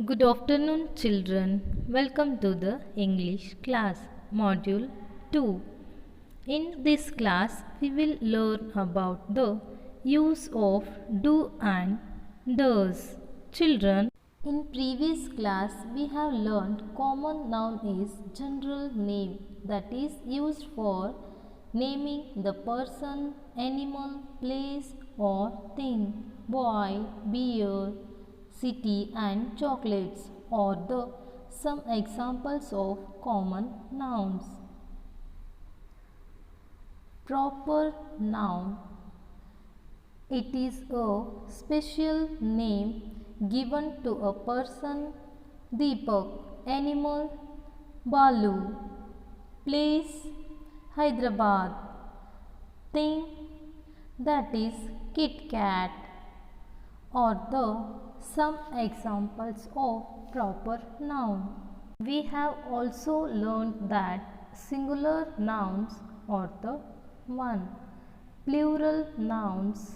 Good afternoon, children. Welcome to the English class, Module 2. In this class, we will learn about the use of do and does. Children, in previous class, we have learned common noun is general name that is used for naming the person, animal, place or thing, boy, beer, city and chocolates are the some examples of common nouns. Proper noun. It is a special name given to a person, Deepak, animal, Balu, place, Hyderabad, thing, that is Kit Kat, or the some examples of proper noun. We have also learned that singular nouns are the one, plural nouns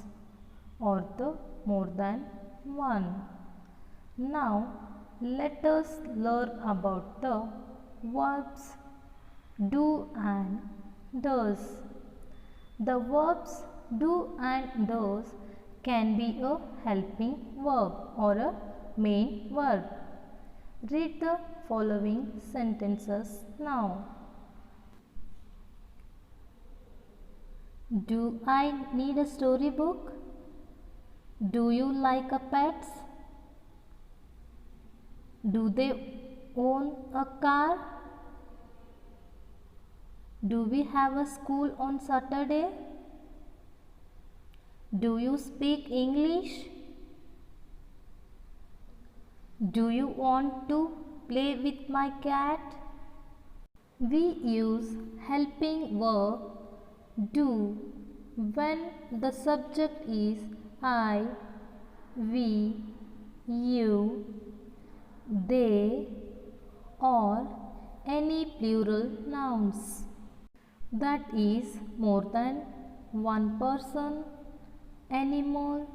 are the more than one. Now let us learn about the verbs do and does. The verbs do and does can be a helping verb or a main verb. Read the following sentences now. Do I need a storybook? Do you like a pets? Do they own a car? Do we have a school on Saturday? Do you speak English? Do you want to play with my cat? We use helping verb do when the subject is I, we, you, they or any plural nouns. That is more than one person, animal,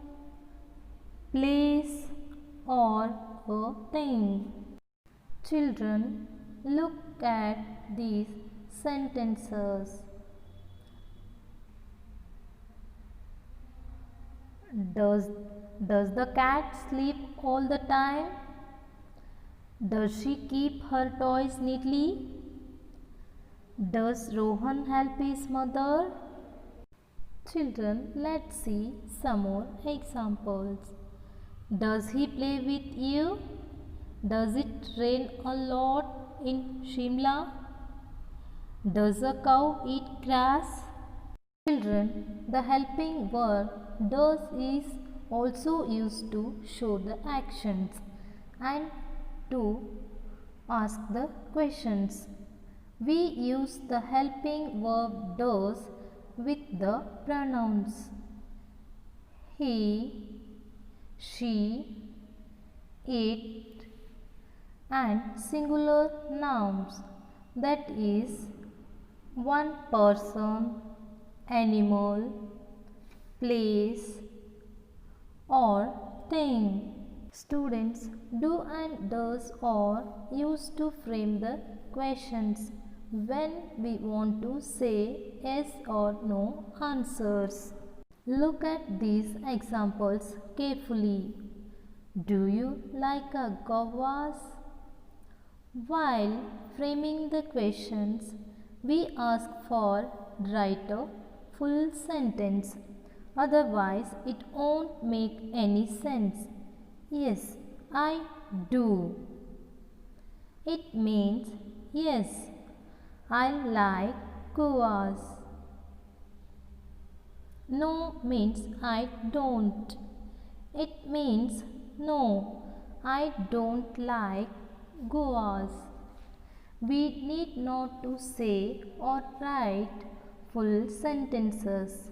place or a thing. Children, look at these sentences. Does the cat sleep all the time? Does she keep her toys neatly? Does Rohan help his mother? Children, let's see some more examples. Does he play with you? Does it rain a lot in Shimla? Does a cow eat grass? Children, the helping verb does is also used to show the actions and to ask the questions. We use the helping verb does with the pronouns he, she, it and singular nouns, that is one person, animal, place or thing. Students, do and does are used to frame the questions when we want to say yes or no answers. Look at these examples carefully. Do you like a guavas? While framing the questions, we ask for write a full sentence. Otherwise, it won't make any sense. Yes, I do. It means yes, I like guavas. No means I don't. It means no, I don't like guavas. We need not to say or write full sentences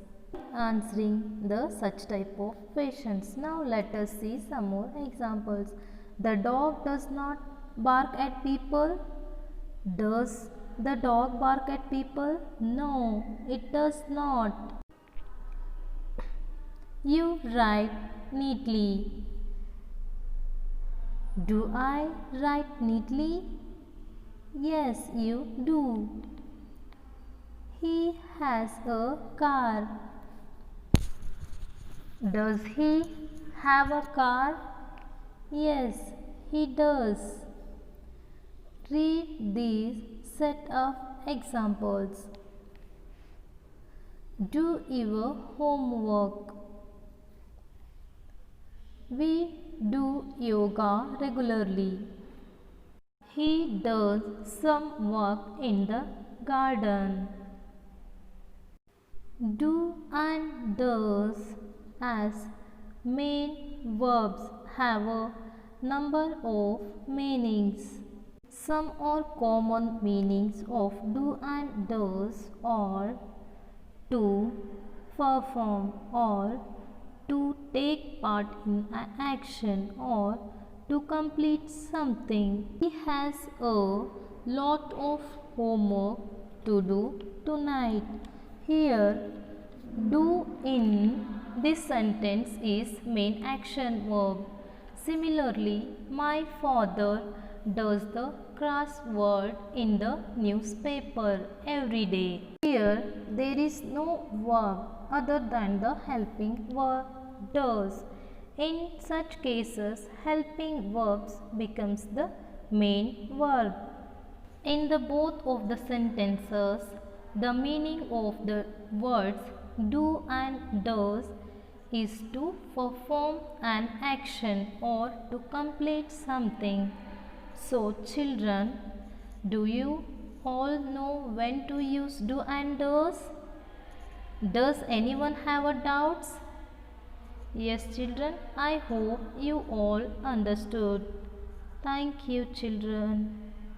answering the such type of questions. Now let us see some more examples. The dog does not bark at people. Does the dog bark at people? No, it does not. You write neatly. Do I write neatly? Yes, you do. He has a car. Does he have a car? Yes, he does. Read these set of examples. Do your homework. We do yoga regularly. He does some work in the garden. Do and does as main verbs have a number of meanings. Some are common meanings of do and does are to perform or to take part in an action or to complete something. He has a lot of homework to do tonight. Here, do in this sentence is main action verb. Similarly, my father does the crossword in the newspaper every day. Here, there is no verb other than the helping verb does. In such cases, helping verbs becomes the main verb. In the both of the sentences, the meaning of the words do and does is to perform an action or to complete something. So children, do you all know when to use do and does? Does anyone have a doubts? Yes children, I hope you all understood. Thank you children.